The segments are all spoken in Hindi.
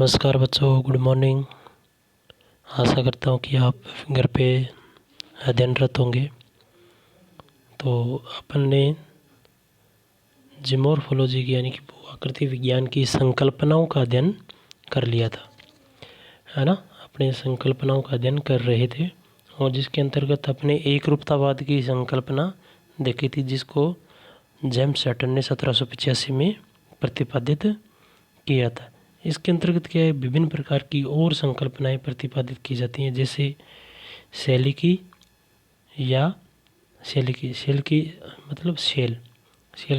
नमस्कार बच्चों, गुड मॉर्निंग। आशा करता हूँ कि आप घर पे अध्ययनरत होंगे। तो अपन ने जिमोर्फोलॉजी की यानी कि आकृति विज्ञान की संकल्पनाओं का अध्ययन कर लिया था, है ना। अपने संकल्पनाओं का अध्ययन कर रहे थे और जिसके अंतर्गत अपने एक रूपतावाद की संकल्पना देखी थी, जिसको जेम्स सैटन ने 1785 में प्रतिपादित किया था। इसके अंतर्गत क्या है, विभिन्न प्रकार की और संकल्पनाएं प्रतिपादित की जाती हैं, जैसे शैली की या शेल की मतलब शेल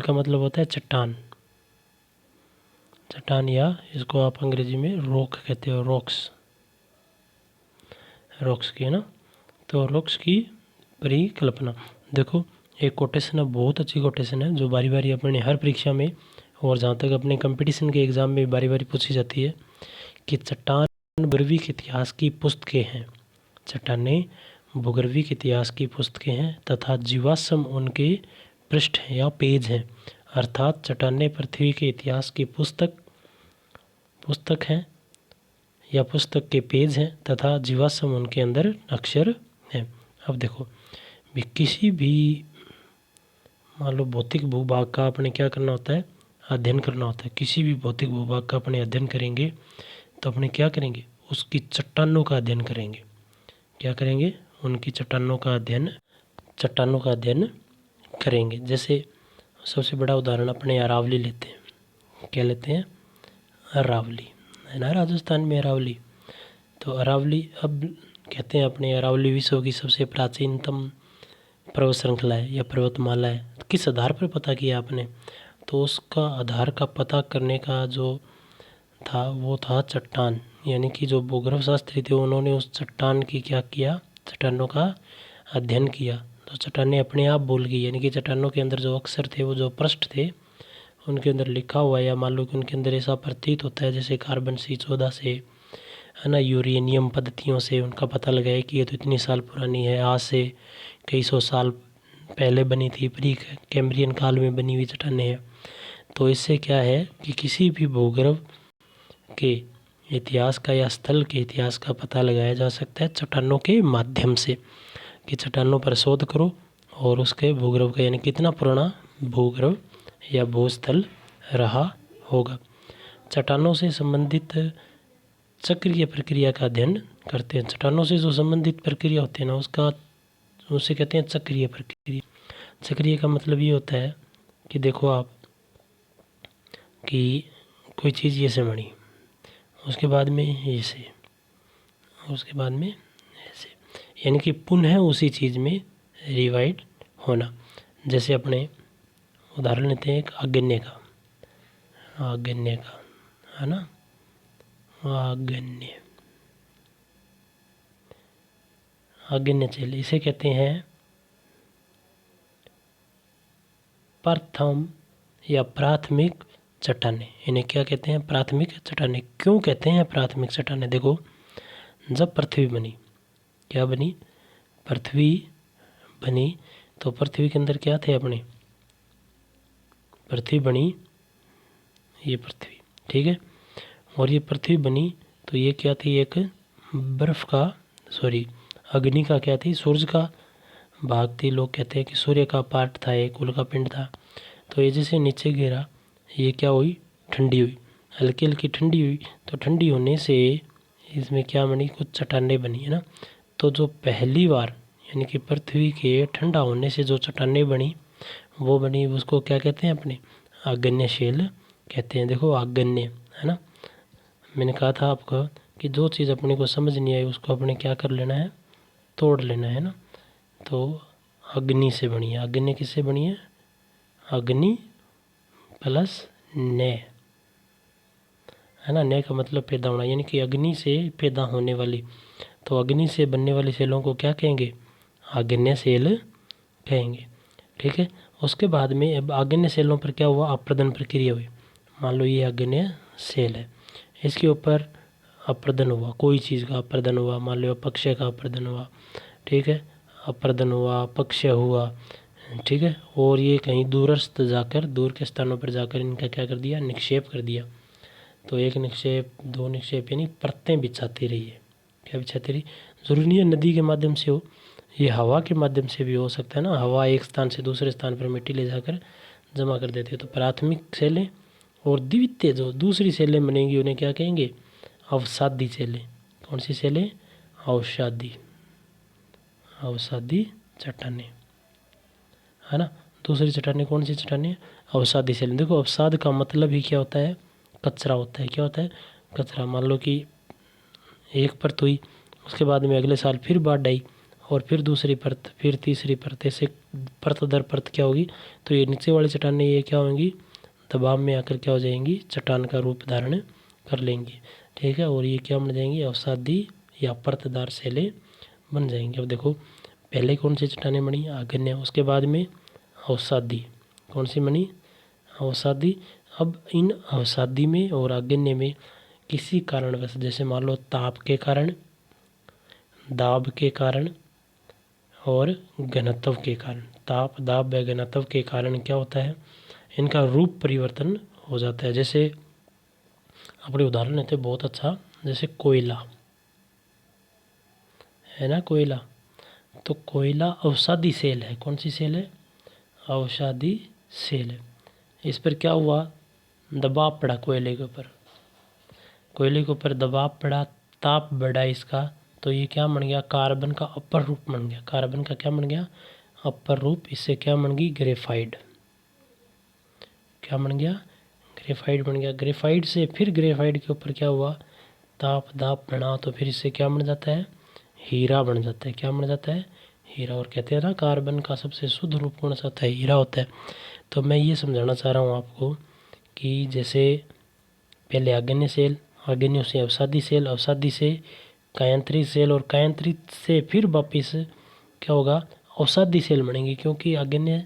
का मतलब होता है चट्टान, या इसको आप अंग्रेजी में रॉक कहते हो, रॉक्स की, है ना। तो रॉक्स की परिकल्पना देखो, एक कोटेशन है, बहुत अच्छी कोटेशन है, जो बारी बारी अपने हर परीक्षा में और जहाँ तक अपने कंपटीशन के एग्ज़ाम में बारी बारी पूछी जाती है कि चट्टान भूगर्भिक इतिहास की पुस्तकें हैं, चट्टानें भूगर्भिक इतिहास की पुस्तकें हैं तथा जीवाश्म उनके पृष्ठ हैं या पेज हैं। अर्थात चट्टानें पृथ्वी के इतिहास की पुस्तक हैं या पुस्तक के पेज हैं तथा जीवाश्म उनके अंदर अक्षर हैं। अब देखो, किसी भी मान लो भौतिक भूभाग का अपने क्या करना होता है, अध्ययन करना होता है। किसी भी भौतिक भूभाग का अपने अध्ययन करेंगे तो अपने क्या करेंगे, उसकी चट्टानों का अध्ययन करेंगे। क्या करेंगे, उनकी चट्टानों का अध्ययन करेंगे। जैसे सबसे बड़ा उदाहरण अपने अरावली लेते हैं। क्या लेते हैं, अरावली, है ना, राजस्थान में अरावली। तो अरावली, अब कहते हैं अपने अरावली विश्व की सबसे प्राचीनतम पर्वत श्रृंखला है या पर्वतमाला है। किस आधार पर पता किया आपने, तो उसका आधार का पता करने का जो था वो था चट्टान, यानी कि जो भूगर्भ शास्त्री थे उन्होंने उस चट्टान की क्या किया, चट्टानों का अध्ययन किया। तो चट्टानें अपने आप बोल गई, यानी कि चट्टानों के अंदर जो अक्षर थे, वो जो पृष्ठ थे उनके अंदर लिखा हुआ है, या मान लो कि उनके अंदर ऐसा प्रतीत होता है जैसे कार्बन 14 से, है ना, यूरेनियम पद्धतियों से उनका पता लगाया कि ये तो इतनी साल पुरानी है, आज से कई सौ साल पहले बनी थी, प्री कैम्ब्रियन काल में बनी हुई चट्टानें हैं। तो इससे क्या है कि किसी भी भूगर्भ के इतिहास का या स्थल के इतिहास का पता लगाया जा सकता है चट्टानों के माध्यम से, कि चट्टानों पर शोध करो और उसके भूगर्भ का यानी कितना पुराना भूगर्भ या भूस्थल रहा होगा। चट्टानों से संबंधित चक्रीय प्रक्रिया का अध्ययन करते हैं। चट्टानों से जो संबंधित प्रक्रिया होती है ना, उसे कहते हैं चक्रीय प्रक्रिया। चक्रीय का मतलब ये होता है कि देखो आप, कि कोई चीज़ ये से बनी, उसके बाद में ये से, उसके बाद में ऐसे, यानी कि पुनः उसी चीज़ में रिवाइड होना। जैसे अपने उदाहरण लेते हैं एक आग्नेय का, है ना, आग्नेय चल, इसे कहते हैं प्रथम या प्राथमिक चट्टानें। इन्हें क्या कहते हैं, प्राथमिक चट्टानें। क्यों कहते हैं प्राथमिक चट्टानें, देखो जब पृथ्वी बनी, क्या बनी, पृथ्वी बनी, तो पृथ्वी के अंदर क्या थे अपने, पृथ्वी बनी, ये पृथ्वी, ठीक है, और ये पृथ्वी बनी तो ये क्या थी, एक बर्फ का, अग्नि का क्या थी, सूरज का भाग थी। लोग कहते हैं कि सूर्य का पार्ट था, एक उल्का पिंड था। तो ये जैसे नीचे गिरा, ये क्या हुई, ठंडी हुई, हल्की हल्की ठंडी हुई। तो ठंडी होने से इसमें क्या बनी, कुछ चट्टानें बनी, है ना। तो जो पहली बार यानी कि पृथ्वी के ठंडा होने से जो चट्टानें बनी, वो बनी, उसको क्या कहते हैं अपने, आग्नेयशिला कहते हैं। देखो आग्नेय, है ना, मैंने कहा था आपको कि जो चीज़ अपने को समझ नहीं आई उसको अपने क्या कर लेना है, तोड़ लेना है ना। तो अग्नि से बनी है, अग्नि किससे बनी है, अग्नि प्लस ने, है ना, ने का मतलब पैदा होना, यानी कि अग्नि से पैदा होने वाली। तो अग्नि से बनने वाली सेलों को क्या कहेंगे, आग्नेय सेल कहेंगे, ठीक है। उसके बाद में अब आग्नेय सेलों पर क्या हुआ, अप्रदन प्रक्रिया हुई। मान लो ये आग्नेय सेल है, इसके ऊपर अप्रदन हुआ, कोई चीज़ का अप्रदन हुआ, मान लो अपक्षय का अप्रदन हुआ, ठीक है, अप्रदन हुआ, अपक्षय हुआ, ठीक है। और ये कहीं दूरस्थ जाकर, दूर के स्थानों पर जाकर इनका क्या कर दिया, निक्षेप कर दिया। तो एक निक्षेप, दो निक्षेप, यानी परतें बिछाती रही है। क्या बिछाती रही? जरूरी नहीं है नदी के माध्यम से हो, ये हवा के माध्यम से भी हो सकता है ना। हवा एक स्थान से दूसरे स्थान पर मिट्टी ले जाकर जमा कर देती है। तो प्राथमिक सेलें और द्वितीय जो दूसरी सेलें बनेंगी उन्हें क्या कहेंगे? अवसादी सेलें। कौन सी सेलें? अवसादी, अवसादी चट्टानें, है ना। दूसरी चट्टानें कौन सी चट्टानें? अवसादी सेलें। देखो अवसाद का मतलब ही क्या होता है? कचरा होता है। क्या होता है? कचरा। मान लो कि एक परत हुई, उसके बाद में अगले साल फिर बाढ़ आई, और फिर दूसरी परत, फिर तीसरी परत, ऐसे परत दर परत क्या होगी? तो ये नीचे वाली चट्टानें ये क्या होंगी? दबाव में आकर क्या हो जाएंगी? चट्टान का रूप धारण कर लेंगी। ठीक है, और ये क्या बन जाएंगी? अवसादी या परतदार सेलें बन जाएंगी। अब देखो पहले कौन सी चट्टानें बनी? आग्नेय। उसके बाद में अवसादी। कौन सी बनी? अवसादी। अब इन अवसादी में और आग्नेय में किसी कारणवश, जैसे मान लो ताप के कारण, दाब के कारण और घनत्व के कारण, ताप, दाब व घनत्व के कारण क्या होता है? इनका रूप परिवर्तन हो जाता है। जैसे अपने उदाहरण लेते हैं बहुत अच्छा, जैसे कोयला है ना, कोयला। तो कोयला अवसादी सेल है। कौन सी सेल है? अवसादी सेल है। इस पर क्या हुआ? दबाव पड़ा कोयले के ऊपर, कोयले के ऊपर दबाव पड़ा, ताप बढ़ा इसका, तो ये क्या बन गया? कार्बन का अपर रूप बन गया। कार्बन का क्या बन गया? अपर रूप। इससे क्या बन गई? ग्रेफाइड। क्या बन गया? ग्रेफाइड बन गया। ग्रेफाइड से फिर ग्रेफाइड के ऊपर क्या हुआ? ताप दाप बढ़ा, तो फिर इससे क्या बन जाता है? हीरा बन जाता है। क्या बन जाता है? हीरा। और कहते हैं ना कार्बन का सबसे शुद्ध रूप कौन सा होता है? हीरा होता है। तो मैं ये समझाना चाह रहा हूँ आपको कि जैसे पहले आग्नेय सेल, आग्नेय से अवसादी सेल, अवसादी से कायांतरित सेल, और कायांतरित से फिर वापिस क्या होगा? अवसादी सेल बनेंगी, क्योंकि आग्नेय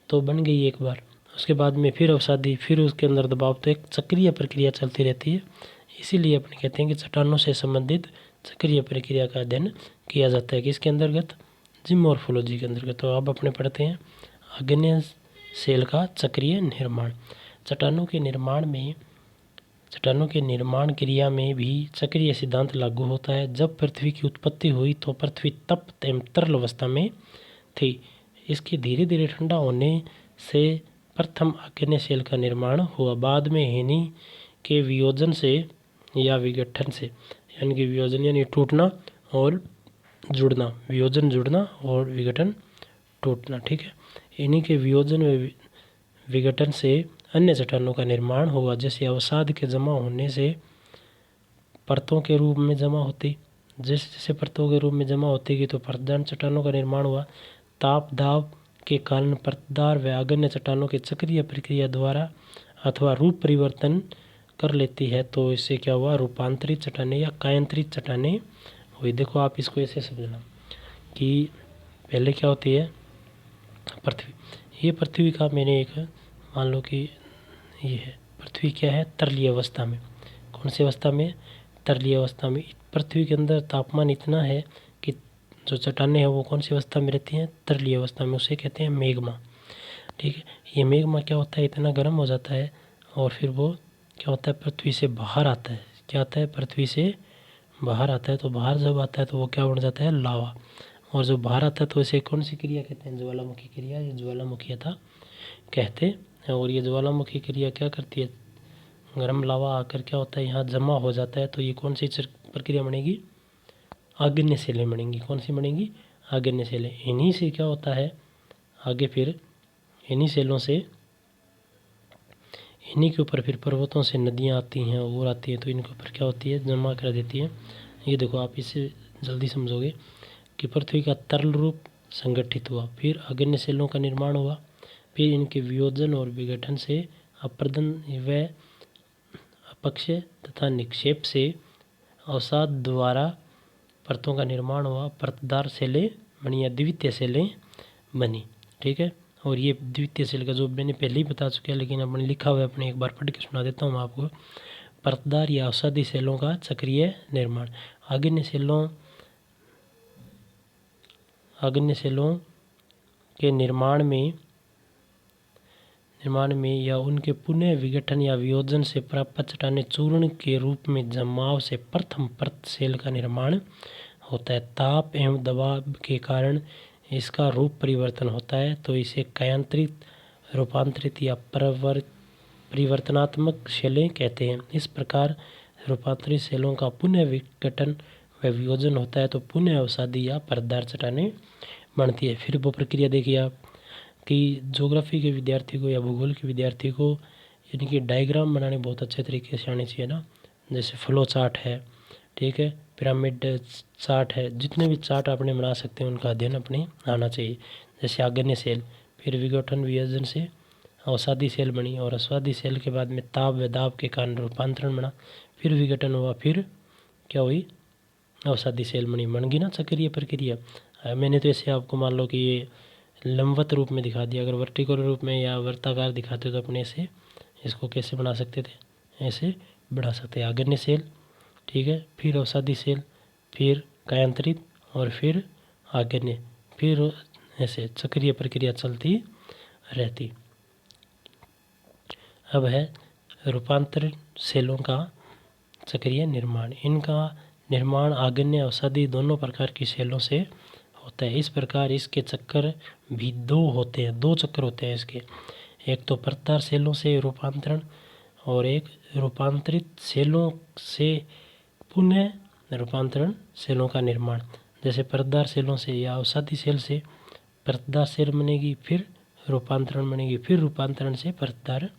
तो बन गई एक बार, उसके बाद में फिर अवसादी, फिर उसके अंदर दबाव, तो एक चक्रीय प्रक्रिया चलती रहती है। इसीलिए अपने कहते हैं कि चट्टानों से संबंधित चक्रीय प्रक्रिया का अध्ययन किया जाता है। किसके अंतर्गत? जियोमॉर्फोलॉजी के अंतर्गत। तो अब अपने पढ़ते हैं आग्नेय सेल का चक्रीय निर्माण। चट्टानों के निर्माण में, चट्टानों के निर्माण क्रिया में भी चक्रीय सिद्धांत लागू होता है। जब पृथ्वी की उत्पत्ति हुई तो पृथ्वी तप्त एवं तरल अवस्था में थी। इसके धीरे धीरे ठंडा होने से प्रथम आग्नेय सेल का निर्माण हुआ। बाद में इन्हीं के वियोजन से या विघटन से, यानी कि वियोजन यानी टूटना और जुड़ना, वियोजन जुड़ना और विघटन टूटना। ठीक है, इन्हीं के वियोजन व विघटन से अन्य चट्टानों का निर्माण हुआ। जैसे अवसाद के जमा होने से परतों के रूप में जमा होती, जैसे जैसे परतों के रूप में जमा होती गई तो परतदार चट्टानों का निर्माण हुआ। ताप दाब के कारण परतदार व आग्नेय चट्टानों की चक्रीय प्रक्रिया द्वारा अथवा रूप परिवर्तन कर लेती है, तो इससे क्या हुआ? रूपांतरित चट्टानें या कायांतरित चट्टानें हुई। देखो आप इसको ऐसे समझना कि पहले क्या होती है? पृथ्वी। ये पृथ्वी का मैंने एक, मान लो कि ये है पृथ्वी, क्या है? तरलीय अवस्था में। कौन सी अवस्था में? तरलीय अवस्था में। पृथ्वी के अंदर तापमान इतना है कि जो चट्टानें हैं वो कौन सी अवस्था में रहती हैं? तरलीय अवस्था में। उसे कहते हैं मैग्मा। ठीक है, ये मैग्मा क्या होता है? इतना गर्म हो जाता है और फिर वो क्या होता है? पृथ्वी से बाहर आता है। क्या आता है? पृथ्वी से बाहर आता है। तो बाहर जब आता है तो वो क्या बन जाता है? लावा। और जब बाहर आता है तो इसे कौन सी क्रिया कहते हैं? ज्वालामुखी क्रिया या ज्वालामुखीयता कहते हैं। और ये ज्वालामुखी क्रिया क्या करती है? गर्म लावा आकर क्या होता है? यहाँ जमा हो जाता है। तो ये कौन सी प्रक्रिया बनेगी? आग्नेय सेलें बनेंगी। कौन सी बनेंगी? आग्नेय सेलें। इन्हीं से क्या होता है आगे? फिर इन्हीं सेलों से, इन्हीं के ऊपर फिर पर्वतों से नदियाँ आती हैं और आती हैं, तो इनके ऊपर क्या होती है? जमा कर देती है। ये देखो आप इसे जल्दी समझोगे कि पृथ्वी का तरल रूप संगठित हुआ, फिर आग्नेय सेलों का निर्माण हुआ, फिर इनके वियोजन और विघटन से अपरदन व अपक्षय तथा निक्षेप से अवसाद द्वारा परतों का निर्माण हुआ। परतदार सेलें बनी या द्वितीय सेलें बनी। ठीक है, और ये द्वितीय सेल का जो मैंने पहले ही बता चुका है, लेकिन अपने लिखा हुआ है, अपने एक बार पढ़ के सुना देता हूँ आपको। परतदार या अवसादी सेलों का चक्रीय निर्माण। आग्नेय सेलों के निर्माण निर्माण में या उनके पुनः विघटन या वियोजन से प्राप्त चट्टानें चूर्ण के रूप में जमाव से प्रथम परत सेल का निर्माण होता है। ताप एवं दबाव के कारण इसका रूप परिवर्तन होता है तो इसे कायांतरित, रूपांतरित या परिवर्तनात्मक सेलें कहते हैं। इस प्रकार रूपांतरित सेलों का पुनः विघटन व वियोजन होता है तो पुनः अवसादी या परतदार चट्टानें बनती है। फिर वो प्रक्रिया देखिए आप कि ज्योग्राफी के विद्यार्थी को या भूगोल के विद्यार्थी को यानी कि डायग्राम बनाने बहुत अच्छे तरीके से आने चाहिए ना। जैसे फ्लो चार्ट है, ठीक है, पिरामिड चार्ट है, जितने भी चार्ट आपने बना सकते हैं उनका अध्ययन अपने आना चाहिए। जैसे आग्नेय सेल, फिर विघटन वियोजन से अवसादी सेल बनी और अवसादी सेल के बाद में ताप व दाब के कारण रूपांतरण बना, फिर विघटन हुआ, फिर क्या हुई, अवसादी सेल बन गई ना चक्रीय प्रक्रिया। मैंने तो ऐसे आपको मान लो कि ये लंबवत रूप में दिखा दिया, अगर वर्टिकल रूप में या वर्ताकार दिखाते तो अपने से इसको कैसे बना सकते थे, ऐसे बढ़ा सकते हैं। आग्नेय सेल, ठीक है, फिर अवसादी सेल, फिर कायांतरित और फिर आग्नेय, फिर ऐसे चक्रीय प्रक्रिया चलती रहती। अब है रूपांतरण सेलों का चक्रीय निर्माण। इनका निर्माण आग्नेय अवसादी दोनों प्रकार की सेलों से होता है। इस प्रकार इसके चक्कर भी दो होते हैं, दो चक्कर होते हैं इसके। एक तो परतदार सेलों से रूपांतरण और एक रूपांतरित सेलों से पुनः रूपांतरण सेलों का निर्माण। जैसे परतदार सेलों से या अवसादी सेल से परतदार सेल बनेगी, फिर रूपांतरण बनेगी, फिर रूपांतरण से परतदार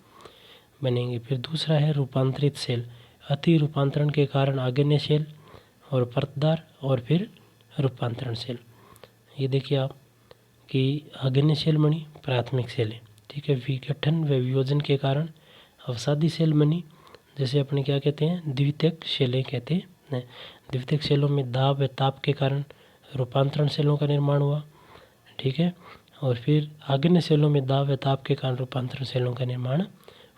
बनेंगे। फिर दूसरा है रूपांतरित सेल, अति रूपांतरण के कारण आग्नेय सेल और परतदार और फिर रूपांतरण सेल। ये देखिए आप कि आग्नेय सेल बनी, प्राथमिक सेल है, ठीक है, विघटन व वियोजन के कारण अवसादी सेल बनी, जैसे अपने क्या कहते हैं, द्वितीयक सेलें कहते हैं। द्वितीयक सेलों में दाब व ताप के कारण रूपांतरण सेलों का निर्माण हुआ, ठीक है, और फिर आग्नेय सेलों में दाब व ताप के कारण रूपांतरण सेलों का निर्माण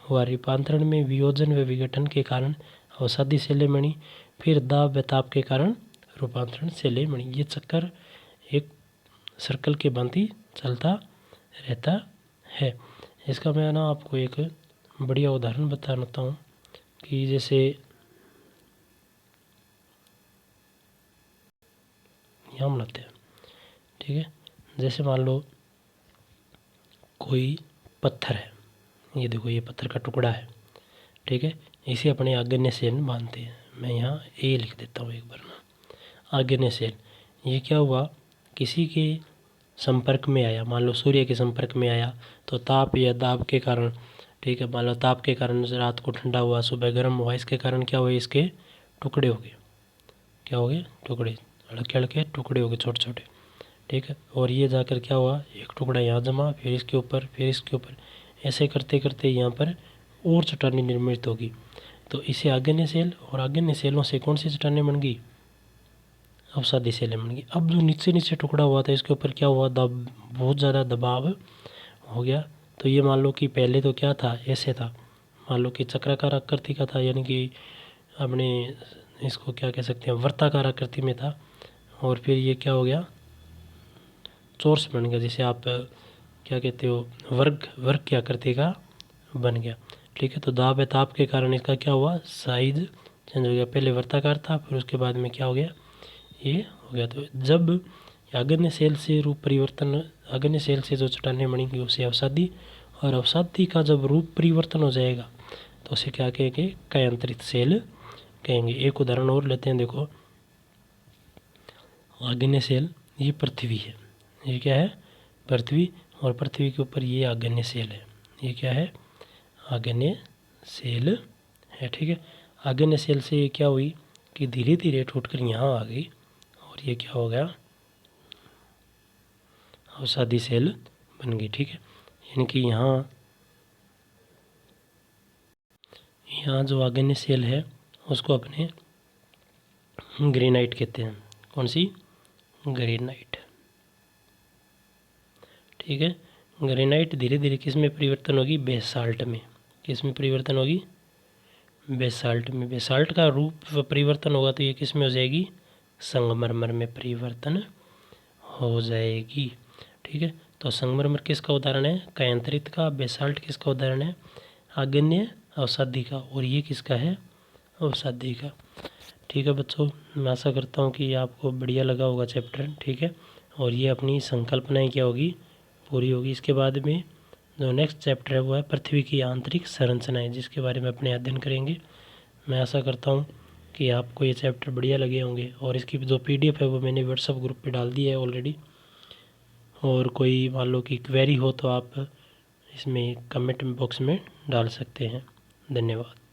हुआ। रूपांतरण में वियोजन व विघटन के कारण अवसादी सेलें बनी, फिर दाब व ताप के कारण रूपांतरण सेलें बनी। ये चक्कर एक सर्कल के भांति चलता रहता है। इसका मैं ना आपको एक बढ़िया उदाहरण बताता हूँ कि जैसे यहाँ बनाते हैं, ठीक है, जैसे मान लो कोई पत्थर है, ये देखो ये पत्थर का टुकड़ा है, ठीक है, इसे अपने आग्नेय सेल मानते हैं। मैं यहाँ ए लिख देता हूँ एक बार ना। आग्नेय सेल, ये क्या हुआ, किसी के संपर्क में आया, मान लो सूर्य के संपर्क में आया तो ताप या दाब के कारण, ठीक है, मान लो ताप के कारण रात को ठंडा हुआ, सुबह गर्म हुआ, इसके कारण क्या हुए, इसके टुकड़े हो गए, क्या हो गए, टुकड़े, हल्के हल्के टुकड़े हो गए, छोटे छोटे, ठीक है, और ये जाकर क्या हुआ, एक टुकड़ा यहाँ जमा, फिर इसके ऊपर, फिर इसके ऊपर, ऐसे करते करते यहाँ पर और चट्टानें निर्मित होगी। तो इसे आग्नेय सेल, और आग्नेय सेलों से कौन सी चट्टानें बन गई, अवसादी सेलें बन गई। अब जो नीचे नीचे टुकड़ा हुआ था इसके ऊपर क्या हुआ, बहुत ज़्यादा दबाव हो गया। तो ये मान लो कि पहले तो क्या था, ऐसे था, मान लो कि चक्राकार आकृति का था, यानी कि अपने इसको क्या कह सकते हैं, वर्ताकार आकृति में था, और फिर ये क्या हो गया, चोरस बन गया, जिसे आप क्या कहते हो, वर्ग की आकृति का बन गया, ठीक है। तो दाब ताप के कारण इसका क्या हुआ, साइज चेंज हो गया, पहले वर्ताकार था, फिर उसके बाद में क्या हो गया, ये हो गया। तो जब आग्नेय सेल से रूप परिवर्तन, आग्नेय सेल से जो चट्टानें बनेंगी उसे अवसादी, और अवसादी का जब रूप परिवर्तन हो जाएगा तो उसे क्या कहेंगे, कायांतरित सेल कहेंगे। एक उदाहरण और लेते हैं, देखो आग्नेय सेल, ये पृथ्वी है, ये क्या है, पृथ्वी, और पृथ्वी के ऊपर ये आग्नेय सेल है, ये क्या है, आग्नेय सेल है, ठीक है। आग्नेय सेल से ये क्या हुई कि धीरे धीरे टूटकर यहाँ आ गई, और ये क्या हो गया, अवसादी सेल बन गई, ठीक है। यानी कि यहाँ जो आग्नेय सेल है उसको अपने ग्रेनाइट कहते हैं, कौन सी, ग्रेनाइट, ठीक है। ग्रेनाइट धीरे धीरे किस में परिवर्तन होगी, बेसाल्ट में, किस में परिवर्तन होगी, बेसाल्ट में। बेसाल्ट का रूप परिवर्तन होगा तो ये किस में हो जाएगी, संगमरमर में परिवर्तन हो जाएगी, ठीक है। तो संगमरमर किसका उदाहरण है? कायांतरित का। बेसाल्ट किसका उदाहरण है? आग्नेय अवसादी का। और ये किसका है? अवसादी का। ठीक है बच्चों, मैं आशा करता हूँ कि आपको बढ़िया लगा होगा चैप्टर। ठीक है, और ये अपनी संकल्पनाएं क्या होगी? पूरी होगी। इसके बाद में जो नेक्स्ट चैप्टर है वो है पृथ्वी की आंतरिक संरचनाएं, जिसके बारे में अपने अध्ययन करेंगे। मैं आशा करता हूँ कि आपको ये चैप्टर बढ़िया लगे होंगे। और इसकी जो PDF है वो मैंने व्हाट्सएप ग्रुप पे डाल दी है ऑलरेडी। और कोई मान लो कि क्वेरी हो तो आप इसमें कमेंट बॉक्स में डाल सकते हैं। धन्यवाद।